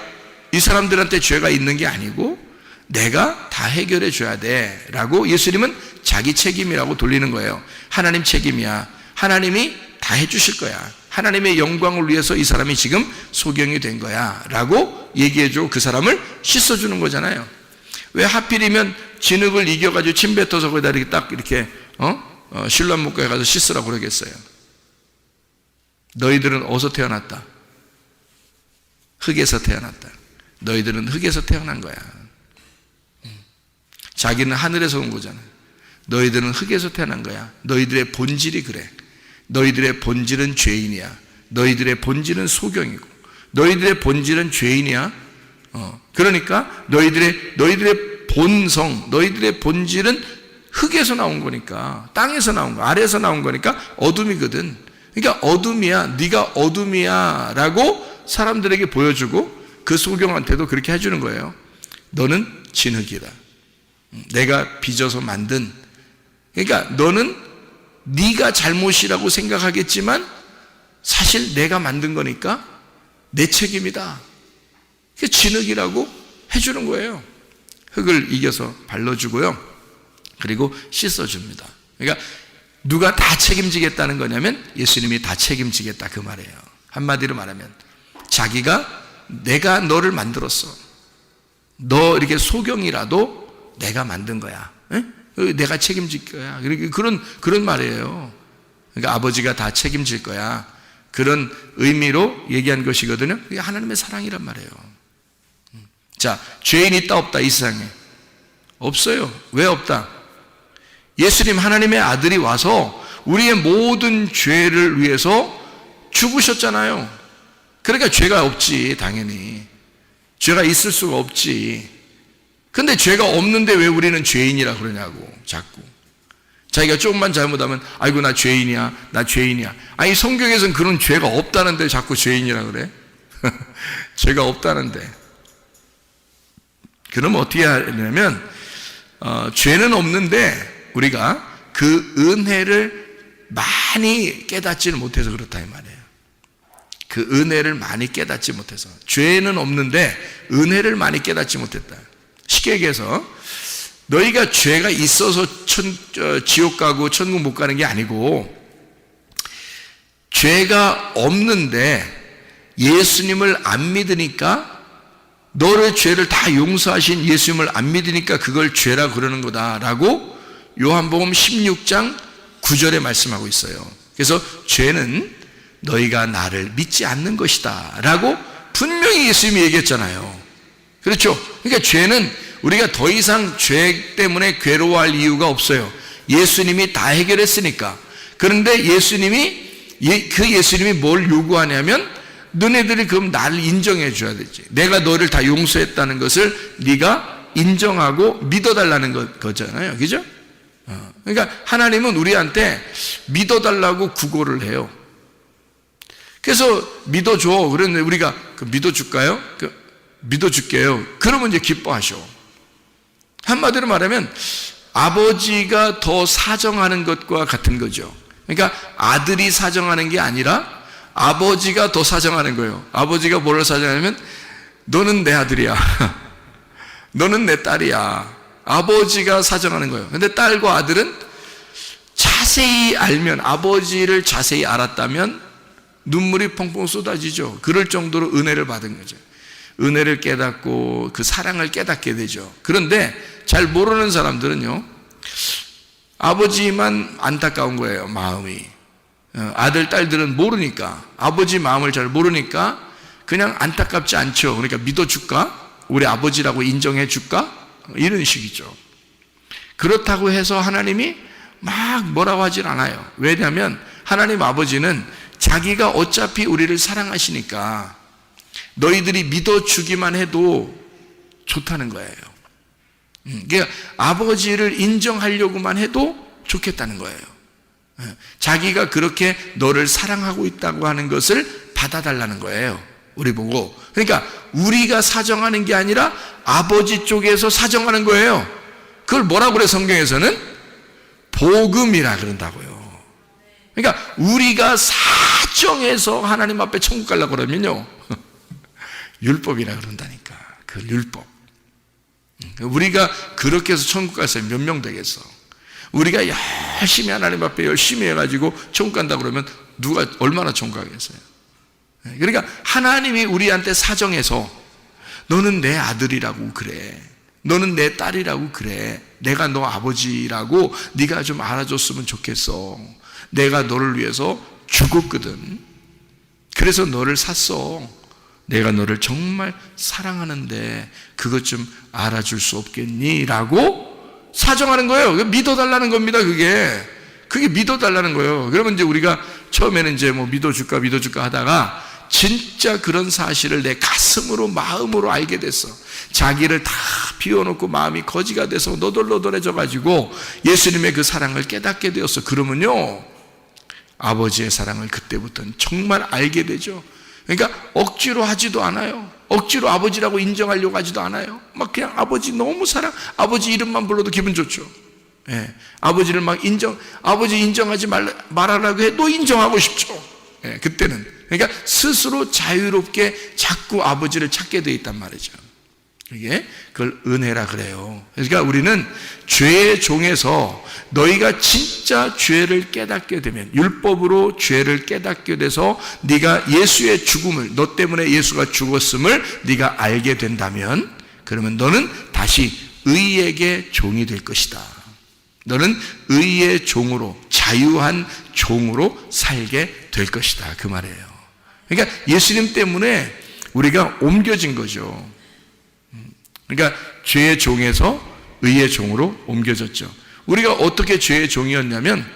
이 사람들한테 죄가 있는 게 아니고 내가 다 해결해 줘야 돼 라고 예수님은 자기 책임이라고 돌리는 거예요. 하나님 책임이야. 하나님이 다 해주실 거야. 하나님의 영광을 위해서 이 사람이 지금 소경이 된 거야 라고 얘기해주고 그 사람을 씻어주는 거잖아요. 왜 하필이면 진흙을 이겨가지고 침 뱉어서 거기다 이렇게 딱 이렇게 신랑목가에 가서 씻으라고 그러겠어요? 너희들은 어디서 태어났다? 흙에서 태어났다. 너희들은 흙에서 태어난 거야. 자기는 하늘에서 온 거잖아. 너희들은 흙에서 태어난 거야. 너희들의 본질이 그래. 너희들의 본질은 죄인이야. 너희들의 본질은 소경이고 너희들의 본질은 죄인이야. 그러니까 너희들의 본성, 너희들의 본질은 흙에서 나온 거니까, 땅에서 나온 거, 아래에서 나온 거니까 어둠이거든. 그러니까 어둠이야. 네가 어둠이야 라고 사람들에게 보여주고 그 소경한테도 그렇게 해주는 거예요. 너는 진흙이다. 내가 빚어서 만든, 그러니까 너는 네가 잘못이라고 생각하겠지만 사실 내가 만든 거니까 내 책임이다. 그게 진흙이라고 해주는 거예요. 흙을 이겨서 발라주고요. 그리고 씻어줍니다. 그러니까 누가 다 책임지겠다는 거냐면 예수님이 다 책임지겠다 그 말이에요. 한마디로 말하면 자기가 내가 너를 만들었어. 너 이렇게 소경이라도 내가 만든 거야. 에? 내가 책임질 거야. 그런 말이에요. 그러니까 아버지가 다 책임질 거야. 그런 의미로 얘기한 것이거든요. 그게 하나님의 사랑이란 말이에요. 자, 죄인 있다 없다 이 세상에? 없어요. 왜 없다? 예수님 하나님의 아들이 와서 우리의 모든 죄를 위해서 죽으셨잖아요. 그러니까 죄가 없지. 당연히 죄가 있을 수가 없지. 근데 죄가 없는데 왜 우리는 죄인이라 그러냐고. 자꾸 자기가 조금만 잘못하면 아이고 나 죄인이야, 나 죄인이야. 아니 성경에서는 그런 죄가 없다는데 자꾸 죄인이라 그래? 죄가 없다는데. 그럼 어떻게 하냐면 죄는 없는데 우리가 그 은혜를 많이 깨닫지는 못해서 그렇다 이 말이에요. 그 은혜를 많이 깨닫지 못해서. 죄는 없는데 은혜를 많이 깨닫지 못했다. 쉽게 얘기해서 너희가 죄가 있어서 지옥 가고 천국 못 가는 게 아니고 죄가 없는데 예수님을 안 믿으니까, 너의 죄를 다 용서하신 예수님을 안 믿으니까 그걸 죄라 그러는 거다라고 요한복음 16장 9절에 말씀하고 있어요. 그래서 죄는 너희가 나를 믿지 않는 것이다 라고 분명히 예수님이 얘기했잖아요. 그렇죠? 그러니까 죄는 우리가 더 이상 죄 때문에 괴로워할 이유가 없어요. 예수님이 다 해결했으니까. 그런데 예수님이 뭘 요구하냐면 너네들이 그럼 나를 인정해 줘야 되지. 내가 너를 다 용서했다는 것을 네가 인정하고 믿어달라는 거잖아요. 그죠? 그러니까 하나님은 우리한테 믿어달라고 구걸을 해요. 그래서 믿어줘. 그런데 우리가 믿어줄까요? 믿어줄게요. 그러면 이제 기뻐하셔. 한마디로 말하면 아버지가 더 사정하는 것과 같은 거죠. 그러니까 아들이 사정하는 게 아니라 아버지가 더 사정하는 거예요. 아버지가 뭐를 사정하냐면 너는 내 아들이야. 너는 내 딸이야. 아버지가 사정하는 거예요. 근데 딸과 아들은 자세히 알면, 아버지를 자세히 알았다면 눈물이 펑펑 쏟아지죠. 그럴 정도로 은혜를 받은 거죠. 은혜를 깨닫고 그 사랑을 깨닫게 되죠. 그런데 잘 모르는 사람들은요, 아버지만 안타까운 거예요. 마음이. 아들, 딸들은 모르니까, 아버지 마음을 잘 모르니까 그냥 안타깝지 않죠. 그러니까 믿어줄까? 우리 아버지라고 인정해 줄까? 이런 식이죠. 그렇다고 해서 하나님이 막 뭐라고 하질 않아요. 왜냐하면 하나님 아버지는 자기가 어차피 우리를 사랑하시니까 너희들이 믿어주기만 해도 좋다는 거예요. 그러니까 아버지를 인정하려고만 해도 좋겠다는 거예요. 자기가 그렇게 너를 사랑하고 있다고 하는 것을 받아달라는 거예요. 우리 보고. 그러니까 우리가 사정하는 게 아니라 아버지 쪽에서 사정하는 거예요. 그걸 뭐라고 그래? 성경에서는 복음이라 그런다고요. 그러니까 우리가 사정해서 하나님 앞에 천국 가려고 그러면요, 율법이라 그런다니까. 그 율법. 우리가 그렇게 해서 천국 갈 사람이 몇 명 되겠어? 우리가 열심히 하나님 앞에 열심히 해가지고 천국 간다 그러면 누가 얼마나 천국 가겠어요? 그러니까 하나님이 우리한테 사정해서 너는 내 아들이라고 그래, 너는 내 딸이라고 그래, 내가 너 아버지라고 네가 좀 알아줬으면 좋겠어. 내가 너를 위해서 죽었거든. 그래서 너를 샀어. 내가 너를 정말 사랑하는데 그것 좀 알아줄 수 없겠니? 라고 사정하는 거예요. 믿어달라는 겁니다. 그게 믿어달라는 거예요. 그러면 이제 우리가 처음에는 이제 뭐 믿어줄까 하다가 진짜 그런 사실을 내 가슴으로, 마음으로 알게 됐어. 자기를 다 비워놓고 마음이 거지가 돼서 너덜너덜해져 가지고 예수님의 그 사랑을 깨닫게 되었어. 그러면요, 아버지의 사랑을 그때부터는 정말 알게 되죠. 그러니까 억지로 하지도 않아요. 억지로 아버지라고 인정하려고 하지도 않아요. 막 그냥 아버지 너무 사랑, 아버지 이름만 불러도 기분 좋죠. 예, 아버지를 막 아버지 인정하지 말라고 해도 인정하고 싶죠. 예, 그때는. 그러니까 스스로 자유롭게 자꾸 아버지를 찾게 돼 있단 말이죠. 그걸 은혜라 그래요. 그러니까 우리는 죄의 종에서 너희가 진짜 죄를 깨닫게 되면, 율법으로 죄를 깨닫게 돼서 네가 예수의 죽음을, 너 때문에 예수가 죽었음을 네가 알게 된다면, 그러면 너는 다시 의에게 종이 될 것이다. 너는 의의 종으로, 자유한 종으로 살게 될 것이다. 그 말이에요. 그러니까 예수님 때문에 우리가 옮겨진 거죠. 그러니까 죄의 종에서 의의 종으로 옮겨졌죠. 우리가 어떻게 죄의 종이었냐면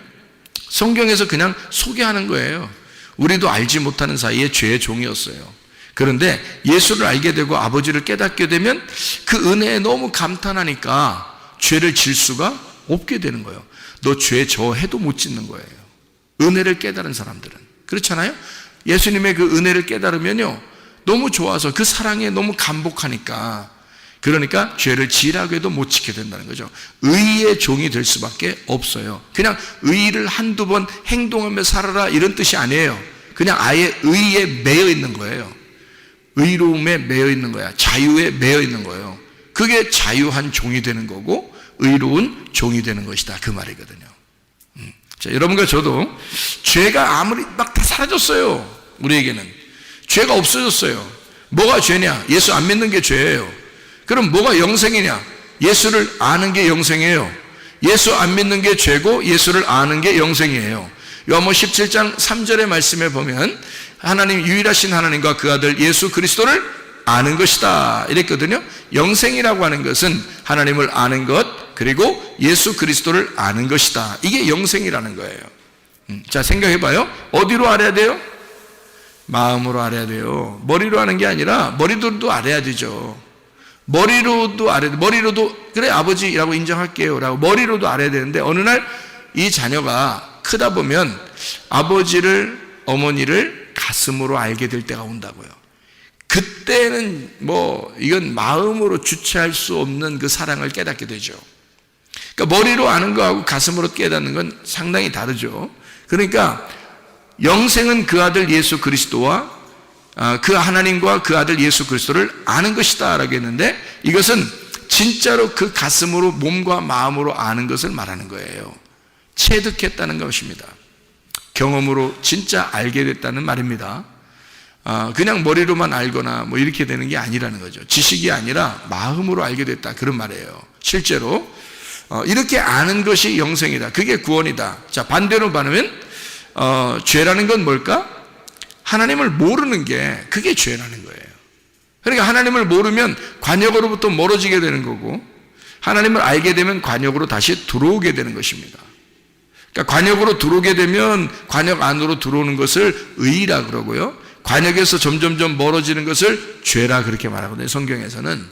성경에서 그냥 소개하는 거예요. 우리도 알지 못하는 사이에 죄의 종이었어요. 그런데 예수를 알게 되고 아버지를 깨닫게 되면 그 은혜에 너무 감탄하니까 죄를 질 수가 없게 되는 거예요. 너 죄 저 해도 못 짓는 거예요. 은혜를 깨달은 사람들은. 그렇잖아요? 예수님의 그 은혜를 깨달으면요, 너무 좋아서 그 사랑에 너무 감복하니까, 그러니까 죄를 지으라고 해도 못 지게 된다는 거죠. 의의 종이 될 수밖에 없어요. 그냥 의를 한두 번 행동하며 살아라 이런 뜻이 아니에요. 그냥 아예 의에 매여 있는 거예요. 의로움에 매여 있는 거야. 자유에 매여 있는 거예요. 그게 자유한 종이 되는 거고 의로운 종이 되는 것이다. 그 말이거든요. 자, 여러분과 저도 죄가 아무리 막 다 사라졌어요. 우리에게는 죄가 없어졌어요. 뭐가 죄냐? 예수 안 믿는 게 죄예요. 그럼 뭐가 영생이냐? 예수를 아는 게 영생이에요. 예수 안 믿는 게 죄고 예수를 아는 게 영생이에요. 요한복음 17장 3절의 말씀에 보면 하나님, 유일하신 하나님과 그 아들 예수 그리스도를 아는 것이다 이랬거든요. 영생이라고 하는 것은 하나님을 아는 것, 그리고 예수 그리스도를 아는 것이다. 이게 영생이라는 거예요. 자, 생각해봐요. 어디로 알아야 돼요? 마음으로 알아야 돼요. 머리로 하는 게 아니라 머리로도 알아야 되죠. 머리로도 알아야 돼. 머리로도 그래 아버지라고 인정할게요 라고 머리로도 알아야 되는데, 어느 날 이 자녀가 크다 보면 아버지를, 어머니를 가슴으로 알게 될 때가 온다고요. 그때는 이건 마음으로 주체할 수 없는 그 사랑을 깨닫게 되죠. 그러니까 머리로 아는 거하고 가슴으로 깨닫는 건 상당히 다르죠. 그러니까 영생은 그 아들 예수 그리스도와 그 하나님과 그 아들 예수 그리스도를 아는 것이다 라고 했는데, 이것은 진짜로 그 가슴으로, 몸과 마음으로 아는 것을 말하는 거예요. 체득했다는 것입니다. 경험으로 진짜 알게 됐다는 말입니다. 그냥 머리로만 알거나 이렇게 되는 게 아니라는 거죠. 지식이 아니라 마음으로 알게 됐다, 그런 말이에요. 실제로 이렇게 아는 것이 영생이다. 그게 구원이다. 자, 반대로 말하면 죄라는 건 뭘까? 하나님을 모르는 게, 그게 죄라는 거예요. 그러니까 하나님을 모르면 관역으로부터 멀어지게 되는 거고, 하나님을 알게 되면 관역으로 다시 들어오게 되는 것입니다. 그러니까 관역으로 들어오게 되면 관역 안으로 들어오는 것을 의라 그러고요, 관역에서 점점점 멀어지는 것을 죄라 그렇게 말하거든요, 성경에서는.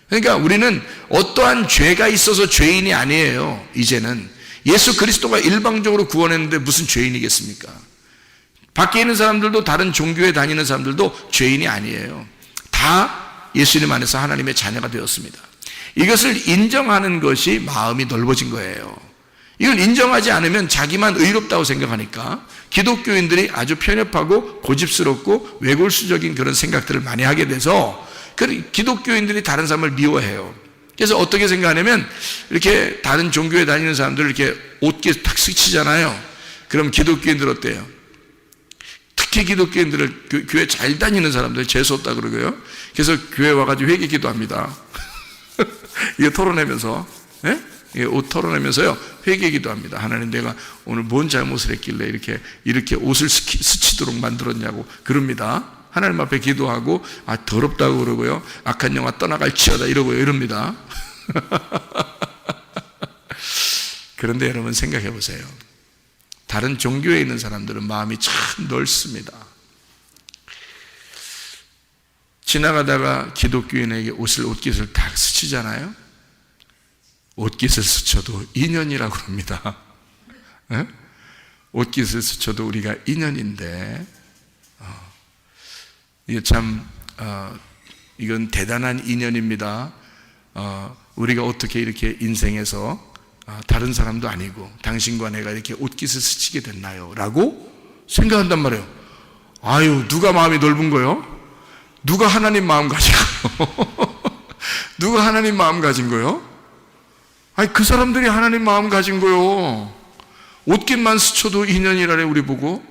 그러니까 우리는 어떠한 죄가 있어서 죄인이 아니에요. 이제는 예수 그리스도가 일방적으로 구원했는데 무슨 죄인이겠습니까? 밖에 있는 사람들도, 다른 종교에 다니는 사람들도 죄인이 아니에요. 다 예수님 안에서 하나님의 자녀가 되었습니다. 이것을 인정하는 것이 마음이 넓어진 거예요. 이걸 인정하지 않으면 자기만 의롭다고 생각하니까 기독교인들이 아주 편협하고 고집스럽고 외골수적인 그런 생각들을 많이 하게 돼서 기독교인들이 다른 사람을 미워해요. 그래서 어떻게 생각하냐면, 이렇게 다른 종교에 다니는 사람들 이렇게 옷깃 탁 스치잖아요. 그럼 기독교인들 어때요? 특히 기독교인들을, 교회 잘 다니는 사람들 재수없다 그러고요. 그래서 교회 와가지고 회개 기도합니다. 이거 털어내면서, 예? 옷 털어내면서요, 회개 기도합니다. 하나님, 내가 오늘 뭔 잘못을 했길래 이렇게 옷을 스치도록 만들었냐고 그럽니다. 하나님 앞에 기도하고, 더럽다고 그러고요, 악한 영화 떠나갈지어다 이러고요, 이럽니다. 그런데 여러분 생각해 보세요. 다른 종교에 있는 사람들은 마음이 참 넓습니다. 지나가다가 기독교인에게 옷깃을 딱 스치잖아요. 옷깃을 스쳐도 인연이라고 합니다. 네? 옷깃을 스쳐도 우리가 인연인데, 이게 참 이건 대단한 인연입니다. 우리가 어떻게 이렇게 인생에서 다른 사람도 아니고 당신과 내가 이렇게 옷깃을 스치게 됐나요? 라고 생각한단 말이에요. 아유, 누가 마음이 넓은 거요? 누가 하나님 마음 가진 거요? 누가 하나님 마음 가진 거요? 아니, 그 사람들이 하나님 마음 가진 거요. 옷깃만 스쳐도 인연이라래, 우리 보고.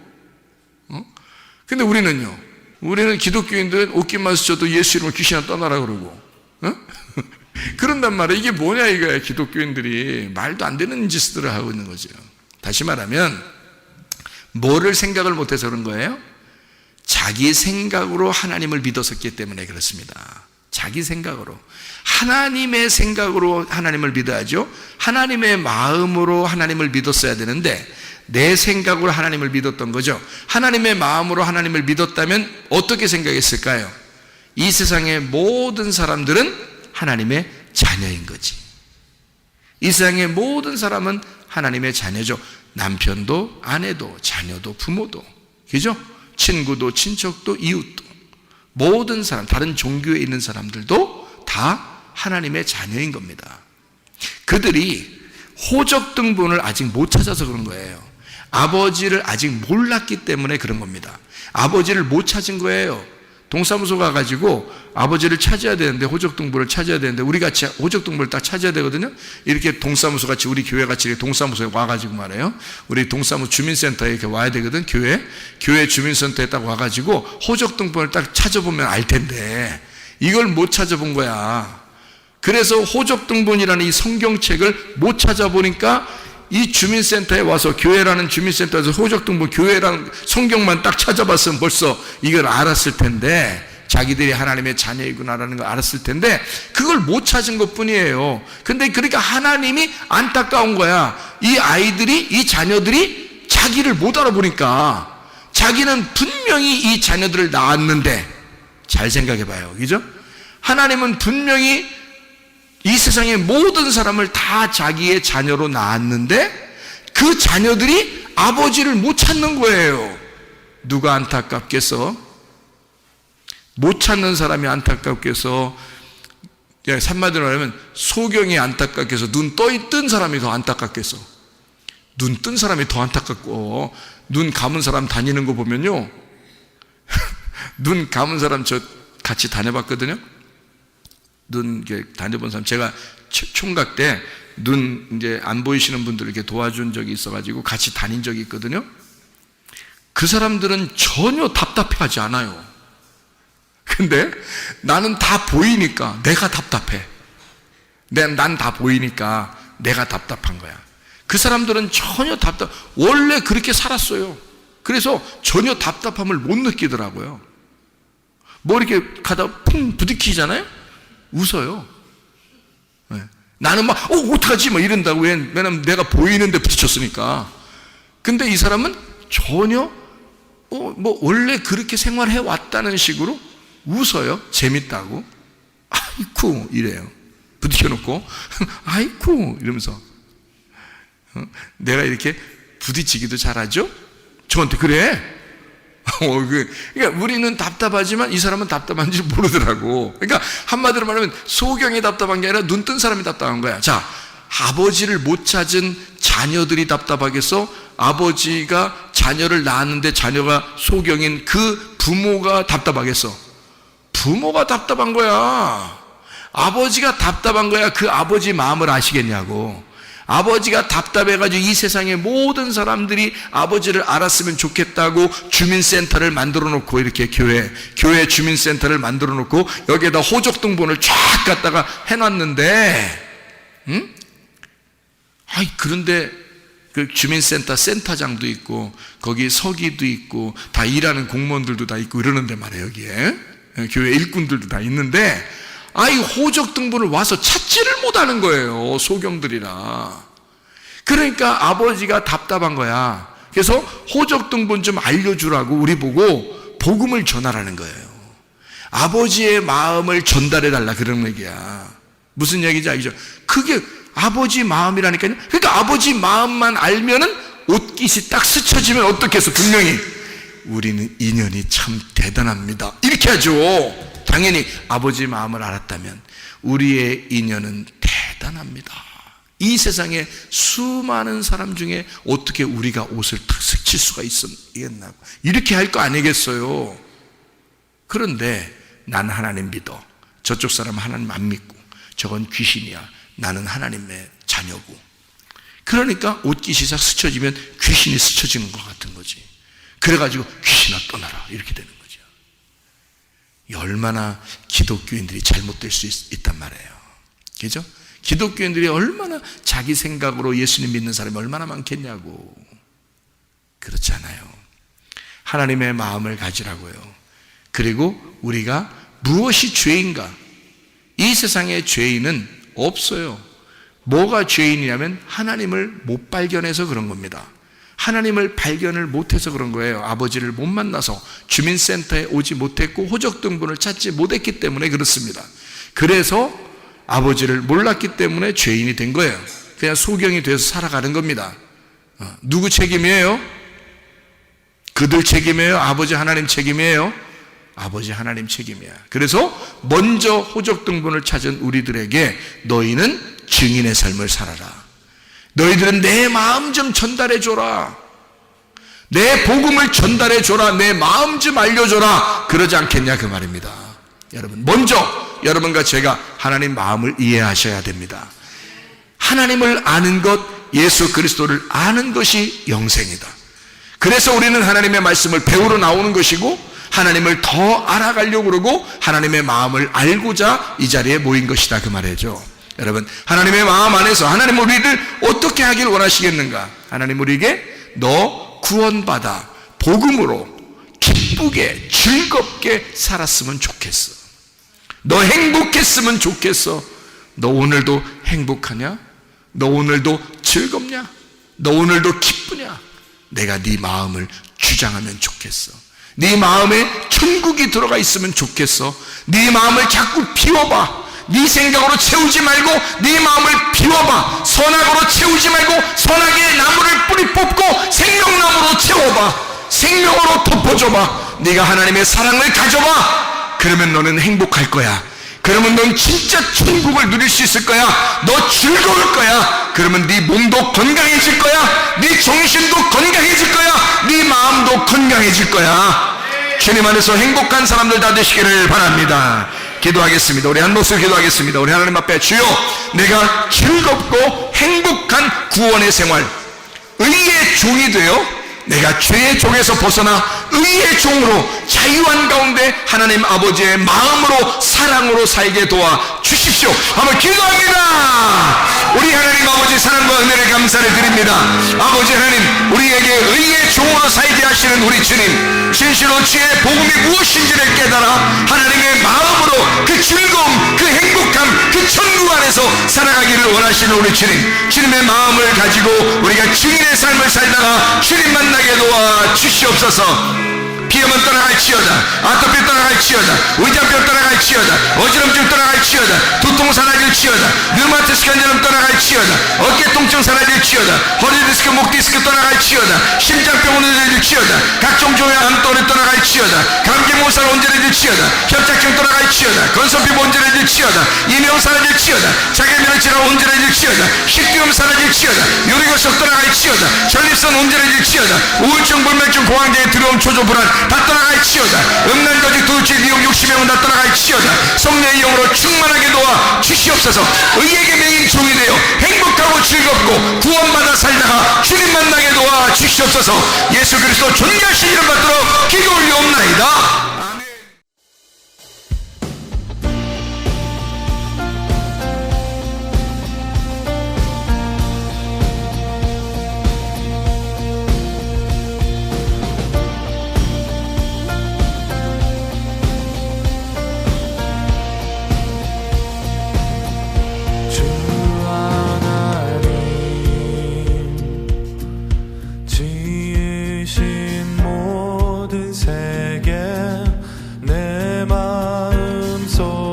근데 우리는 기독교인들은 옷깃만 스쳐도 예수 이름으로 귀신아 떠나라 그러고, 그런단 말이에요. 이게 뭐냐 이거야. 기독교인들이 말도 안 되는 짓들을 하고 있는 거죠. 다시 말하면 뭐를 생각을 못해서 그런 거예요? 자기 생각으로 하나님을 믿었었기 때문에 그렇습니다. 자기 생각으로, 하나님의 생각으로 하나님을 믿어야죠. 하나님의 마음으로 하나님을 믿었어야 되는데 내 생각으로 하나님을 믿었던 거죠. 하나님의 마음으로 하나님을 믿었다면 어떻게 생각했을까요? 이 세상의 모든 사람들은 하나님의 자녀인 거지. 이 세상의 모든 사람은 하나님의 자녀죠. 남편도, 아내도, 자녀도, 부모도, 그죠? 친구도, 친척도, 이웃도, 모든 사람, 다른 종교에 있는 사람들도 다 하나님의 자녀인 겁니다. 그들이 호적 등본을 아직 못 찾아서 그런 거예요. 아버지를 아직 몰랐기 때문에 그런 겁니다. 아버지를 못 찾은 거예요. 동사무소 가가지고 아버지를 찾아야 되는데, 호적등본을 찾아야 되는데, 우리 같이 호적등본을 딱 찾아야 되거든요. 이렇게 동사무소 같이, 우리 교회 같이 동사무소에 와가지고 말해요. 우리 동사무소 주민센터에 이렇게 와야 되거든, 교회 주민센터에 딱 와가지고 호적등본을 딱 찾아보면 알 텐데, 이걸 못 찾아본 거야. 그래서 호적등본이라는 이 성경책을 못 찾아보니까 이 주민센터에 와서, 교회라는 주민센터에서 호적등본 교회라는 성경만 딱 찾아봤으면 벌써 이걸 알았을 텐데, 자기들이 하나님의 자녀이구나라는 걸 알았을 텐데 그걸 못 찾은 것 뿐이에요. 근데 그러니까 하나님이 안타까운 거야. 이 아이들이, 이 자녀들이 자기를 못 알아보니까. 자기는 분명히 이 자녀들을 낳았는데, 잘 생각해 봐요. 그죠? 하나님은 분명히 이 세상의 모든 사람을 다 자기의 자녀로 낳았는데 그 자녀들이 아버지를 못 찾는 거예요. 누가 안타깝겠어? 못 찾는 사람이 안타깝겠어? 한마디로 말하면 소경이 안타깝겠어? 눈 뜬 사람이 더 안타깝겠어? 눈 뜬 사람이 더 안타깝고, 눈 감은 사람 다니는 거 보면요, 눈 감은 사람 저 같이 다녀봤거든요. 눈 다녀본 사람, 제가 총각 때 눈 이제 안 보이시는 분들 이렇게 도와준 적이 있어가지고 같이 다닌 적이 있거든요. 그 사람들은 전혀 답답해하지 않아요. 근데 나는 다 보이니까 내가 답답해. 난 다 보이니까 내가 답답한 거야. 그 사람들은 전혀 원래 그렇게 살았어요. 그래서 전혀 답답함을 못 느끼더라고요. 뭐 이렇게 가다가 쿵 부딪히잖아요? 웃어요. 네. 나는 막 어떡하지? 막 이런다고. 왜냐면 내가 보이는데 부딪혔으니까. 근데 이 사람은 전혀 뭐 원래 그렇게 생활해 왔다는 식으로 웃어요. 재밌다고. 아이쿠 이래요. 부딪혀놓고 아이쿠 이러면서. 내가 이렇게 부딪히기도 잘하죠? 저한테 그래. 그러니까 우리는 답답하지만 이 사람은 답답한지 모르더라고. 그러니까 한마디로 말하면 소경이 답답한 게 아니라 눈 뜬 사람이 답답한 거야. 자, 아버지를 못 찾은 자녀들이 답답하겠어? 아버지가 자녀를 낳았는데 자녀가 소경인 그 부모가 답답하겠어? 부모가 답답한 거야. 아버지가 답답한 거야. 그 아버지 마음을 아시겠냐고. 아버지가 답답해가지고 이 세상의 모든 사람들이 아버지를 알았으면 좋겠다고 주민센터를 만들어 놓고, 이렇게 교회 주민센터를 만들어 놓고 여기에다 호적등본을 쫙 갖다가 해놨는데, 응? 그런데 그 주민센터 센터장도 있고 거기 서기도 있고 다 일하는 공무원들도 다 있고 이러는데 말이에요. 여기에 교회 일꾼들도 다 있는데 호적등본을 와서 찾지를 못하는 거예요. 소경들이라. 그러니까 아버지가 답답한 거야. 그래서 호적등본 좀 알려주라고 우리 보고 복음을 전하라는 거예요. 아버지의 마음을 전달해 달라, 그런 얘기야. 무슨 얘기인지 알죠? 그게 아버지 마음이라니까요. 그러니까 아버지 마음만 알면은 옷깃이 딱 스쳐지면 어떻겠어? 분명히 우리는 인연이 참 대단합니다, 이렇게 하죠. 당연히 아버지 마음을 알았다면 우리의 인연은 대단합니다. 이 세상에 수많은 사람 중에 어떻게 우리가 옷을 탁 스칠 수가 있겠나, 이렇게 할 거 아니겠어요. 그런데 난 하나님 믿어. 저쪽 사람은 하나님 안 믿고 저건 귀신이야. 나는 하나님의 자녀고. 그러니까 옷깃이 싹 스쳐지면 귀신이 스쳐지는 것 같은 거지. 그래가지고 귀신아 떠나라, 이렇게 되는 거죠. 얼마나 기독교인들이 잘못될 수 있단 말이에요. 그죠? 기독교인들이 얼마나 자기 생각으로 예수님 믿는 사람이 얼마나 많겠냐고. 그렇지 않아요. 하나님의 마음을 가지라고요. 그리고 우리가 무엇이 죄인가? 이 세상의 죄인은 없어요. 뭐가 죄인이냐면 하나님을 못 발견해서 그런 겁니다. 하나님을 발견을 못해서 그런 거예요. 아버지를 못 만나서, 주민센터에 오지 못했고 호적등본을 찾지 못했기 때문에 그렇습니다. 그래서 아버지를 몰랐기 때문에 죄인이 된 거예요. 그냥 소경이 돼서 살아가는 겁니다. 누구 책임이에요? 그들 책임이에요? 아버지 하나님 책임이에요? 아버지 하나님 책임이야. 그래서 먼저 호적등본을 찾은 우리들에게 너희는 증인의 삶을 살아라. 너희들은 내 마음 좀 전달해줘라. 내 복음을 전달해줘라. 내 마음 좀 알려줘라. 그러지 않겠냐, 그 말입니다. 여러분, 먼저 여러분과 제가 하나님 마음을 이해하셔야 됩니다. 하나님을 아는 것, 예수 그리스도를 아는 것이 영생이다. 그래서 우리는 하나님의 말씀을 배우러 나오는 것이고 하나님을 더 알아가려고 그러고 하나님의 마음을 알고자 이 자리에 모인 것이다, 그 말이죠. 여러분, 하나님의 마음 안에서 하나님 우리를 어떻게 하길 원하시겠는가? 하나님 우리에게 너 구원받아 복음으로 기쁘게 즐겁게 살았으면 좋겠어. 너 행복했으면 좋겠어. 너 오늘도 행복하냐? 너 오늘도 즐겁냐? 너 오늘도 기쁘냐? 내가 네 마음을 주장하면 좋겠어. 네 마음에 천국이 들어가 있으면 좋겠어. 네 마음을 자꾸 비워봐. 네 생각으로 채우지 말고 네 마음을 비워봐. 선악으로 채우지 말고 선악의 나무를 뿌리 뽑고 생명나무로 채워봐. 생명으로 덮어줘봐. 네가 하나님의 사랑을 가져봐. 그러면 너는 행복할 거야. 그러면 넌 진짜 천국을 누릴 수 있을 거야. 너 즐거울 거야. 그러면 네 몸도 건강해질 거야. 네 정신도 건강해질 거야. 네 마음도 건강해질 거야. 주님 안에서 행복한 사람들 다 되시기를 바랍니다. 기도하겠습니다. 우리 한 목소리 기도하겠습니다. 우리 하나님 앞에 주여, 내가 즐겁고 행복한 구원의 생활, 의의 종이 되어 내가 죄의 종에서 벗어나 의의 종으로 자유한 가운데 하나님 아버지의 마음으로 사랑으로 살게 도와 주십시오. 한번 기도합니다. 우리 하나님 아버지 사랑과 은혜를 감사를 드립니다. 아버지 하나님, 우리에게 의의 종으로 살게 하시는 우리 주님, 진실로 주의 복음이 무엇인지를 깨달아 하나님의 마음으로 그 즐거움, 그 행복함, 그 천국 안에서 살아가기를 원하시는 우리 주님, 주님의 마음을 가지고 우리가 주님의 삶을 살다가 주님 만나게 도와 주시옵소서. 비염은 떠나갈지어다. 아토피 떠나갈지어다. 의장병 떠나갈지어다. 어지럼증 떠나갈지어다. 두통 사라질지어다. 류마티스 관절염 떠나갈지어다. 어깨 통증 사라질지어다. 허리 디스크, 목 디스크 떠나갈지어다. 심장병 온전해질지어다. 각종 종의 암돌이 떠나갈지어다. 감기 모살 온전해질지어다. 협착증 떠나갈지어다. 건선피부 온전해질지어다. 이명 사라질지어다. 자기면의 질환 온전해질지어다. 식기염 사라질지어다. 요리고석 떠나갈지어다. 전립선 온전해질지어다. 우울증, 불면증, 공황장애, 두려움, 초조, 불안 다 떠나갈지어다. 음란거짓, 도둑질, 미혹, 욕심행운 다 떠나갈지어다. 성령의 영으로 충만하게 도와 주시옵소서. 의에게 매인 종이 되어 행복하고 즐겁고 구원받아 살다가 주님 만나게 도와 주시옵소서. 예수 그리스도 존귀하신 이름 받도록 기도 올리옵나이다. 내 마음 속에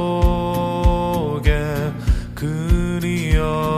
그리워